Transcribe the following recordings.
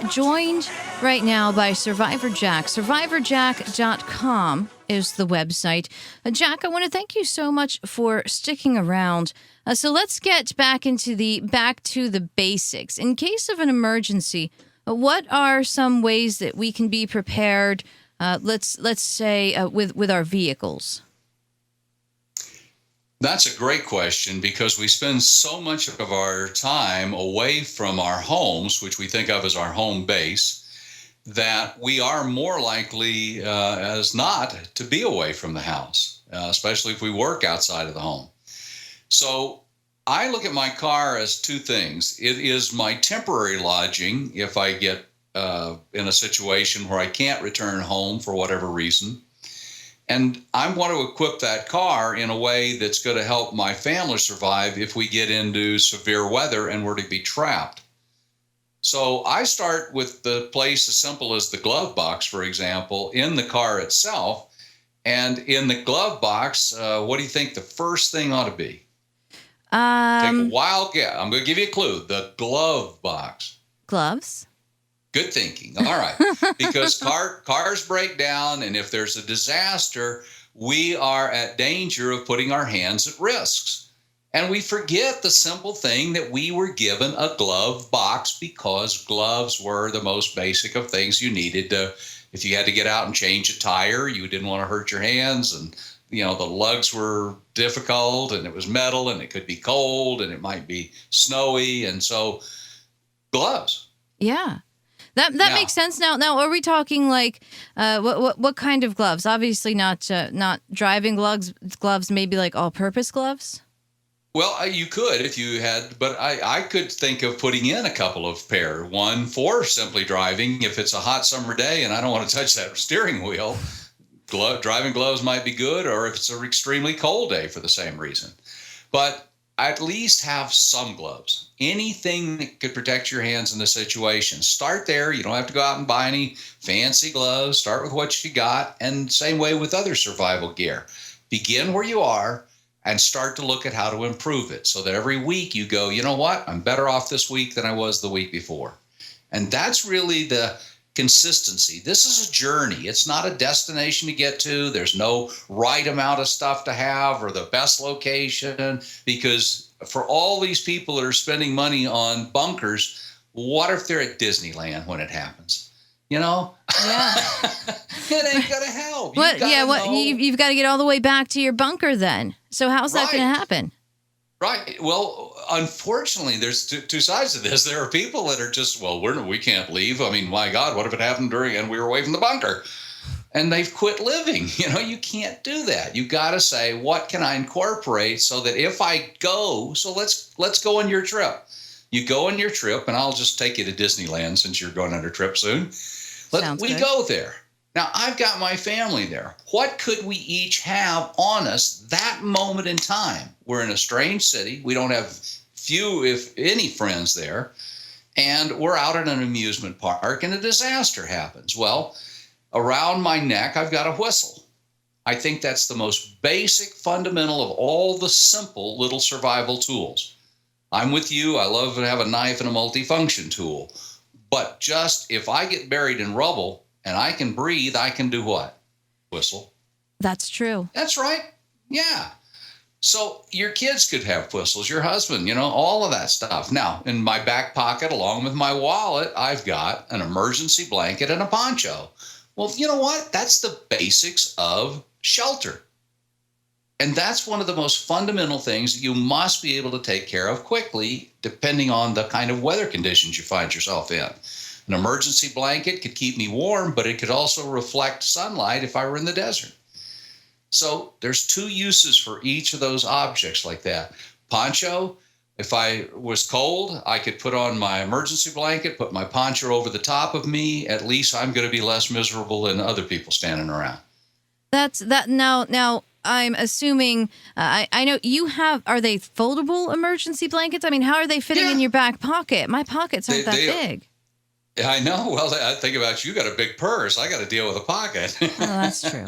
joined right now by Survivor Jack. SurvivorJack.com is the website. Jack, I want to thank you so much for sticking around. So let's get back to the basics. In case of an emergency, what are some ways that we can be prepared? Let's say with our vehicles. That's a great question because we spend so much of our time away from our homes, which we think of as our home base, that we are more likely as not to be away from the house, especially if we work outside of the home. So I look at my car as two things. It is my temporary lodging if I get in a situation where I can't return home for whatever reason. And I want to equip that car in a way that's going to help my family survive if we get into severe weather and we're to be trapped. So I start with the place as simple as the glove box, for example, in the car itself. And in the glove box, what do you think the first thing ought to be? Take a wild guess. I'm going to give you a clue. The glove box. Gloves? Good thinking. All right. Because cars break down, and if there's a disaster, we are at danger of putting our hands at risks. And we forget the simple thing that we were given a glove box because gloves were the most basic of things you needed to, if you had to get out and change a tire, you didn't want to hurt your hands. And, the lugs were difficult, and it was metal, and it could be cold, and it might be snowy. And so gloves. Yeah. That makes sense now. Now, are we talking like what kind of gloves? Obviously, not driving gloves. Maybe like all-purpose gloves. Well, you could if you had, but I could think of putting in a couple of pair. One for simply driving if it's a hot summer day and I don't want to touch that steering wheel. Driving gloves might be good, or if it's an extremely cold day for the same reason. But at least have some gloves. Anything that could protect your hands in the situation. Start there. You don't have to go out and buy any fancy gloves. Start with what you got. And same way with other survival gear. Begin where you are and start to look at how to improve it so that every week you go, you know what? I'm better off this week than I was the week before. And that's really the consistency. This is a journey. It's not a destination to get to. There's no right amount of stuff to have or the best location, because for all these people that are spending money on bunkers, what if they're at Disneyland when it happens? Yeah. It ain't gonna help. You've got to get all the way back to your bunker then. So how's that going to happen? Right. Well, unfortunately, there's two sides to this. There are people that are just, we can't leave. I mean, my God, what if it happened and we were away from the bunker? And they've quit living. You can't do that. You got to say, what can I incorporate so that if I go, so let's go on your trip. You go on your trip, and I'll just take you to Disneyland since you're going on a trip soon. We go there. Now, I've got my family there. What could we each have on us that moment in time? We're in a strange city. We don't have few, if any, friends there. And we're out at an amusement park, and a disaster happens. Well, around my neck, I've got a whistle. I think that's the most basic, fundamental of all the simple little survival tools. I'm with you. I love to have a knife and a multifunction tool. But just if I get buried in rubble, and I can breathe, I can do what? Whistle. That's true. That's right. Yeah. So your kids could have whistles, your husband, all of that stuff. Now, in my back pocket, along with my wallet, I've got an emergency blanket and a poncho. Well, you know what? That's the basics of shelter. And that's one of the most fundamental things that you must be able to take care of quickly, depending on the kind of weather conditions you find yourself in. An emergency blanket could keep me warm, but it could also reflect sunlight if I were in the desert. So there's two uses for each of those objects like that. Poncho, if I was cold, I could put on my emergency blanket, put my poncho over the top of me. At least I'm going to be less miserable than other people standing around. That's that. Now I'm assuming, I know you have, are they foldable emergency blankets? I mean, how are they fitting in your back pocket? My pockets aren't that big. I know. Well, I think about you got a big purse. I got to deal with a pocket. Oh, that's true.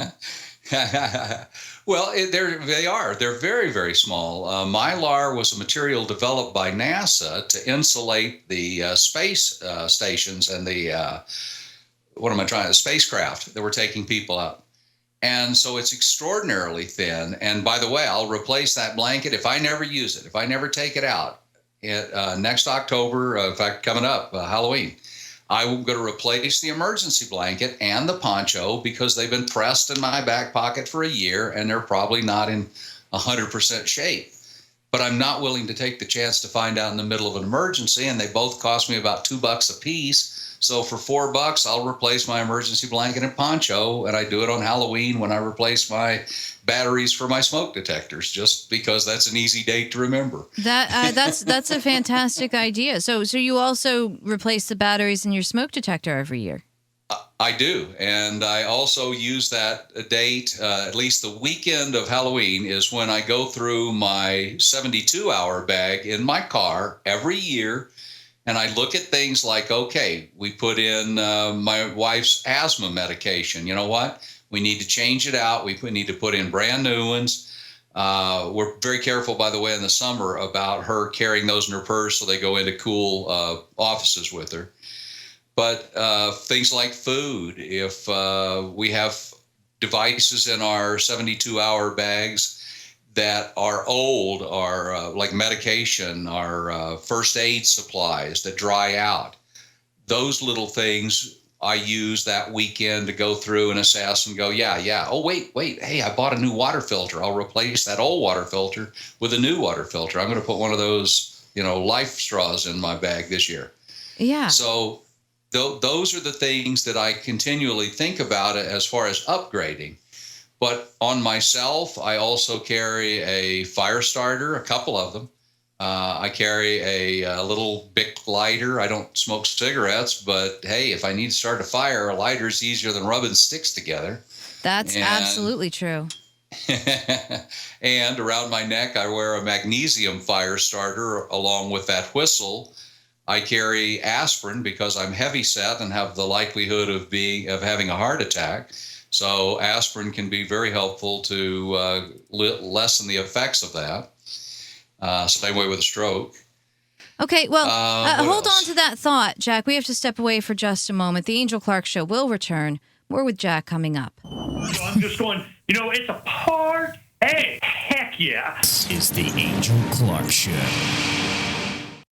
Well, they are. They're very, very small. Mylar was a material developed by NASA to insulate the space stations and the spacecraft that were taking people up. And so it's extraordinarily thin. And by the way, I'll replace that blanket if I never use it, if I never take it out. Next October, in fact, coming up, Halloween, I'm going to replace the emergency blanket and the poncho because they've been pressed in my back pocket for a year and they're probably not in 100% shape. But I'm not willing to take the chance to find out in the middle of an emergency, and they both cost me about $2 a piece. So for $4, I'll replace my emergency blanket and poncho, and I do it on Halloween when I replace my batteries for my smoke detectors, just because that's an easy date to remember. That's a fantastic idea. So you also replace the batteries in your smoke detector every year? I do, and I also use that date, at least the weekend of Halloween, is when I go through my 72-hour bag in my car every year, and I look at things like, okay, we put in my wife's asthma medication. You know what? We need to change it out. We need to put in brand new ones. We're very careful, by the way, in the summer about her carrying those in her purse so they go into cool offices with her. But things like food, if we have devices in our 72-hour bags that are old, or like medication, or first aid supplies that dry out, those little things I use that weekend to go through and assess and go, yeah. Oh, wait. Hey, I bought a new water filter. I'll replace that old water filter with a new water filter. I'm going to put one of those, life straws in my bag this year. Yeah. So those are the things that I continually think about as far as upgrading. But on myself, I also carry a fire starter, a couple of them. I carry a little Bic lighter. I don't smoke cigarettes, but hey, if I need to start a fire, a lighter is easier than rubbing sticks together. That's absolutely true. And around my neck, I wear a magnesium fire starter along with that whistle. I carry aspirin because I'm heavy set and have the likelihood of having a heart attack. So aspirin can be very helpful to lessen the effects of that. Same way with a stroke. Okay, well, hold on to that thought, Jack. We have to step away for just a moment. The Angel Clark Show will return. More with Jack coming up. So I'm just going, it's a party. Heck yeah. This is the Angel Clark Show.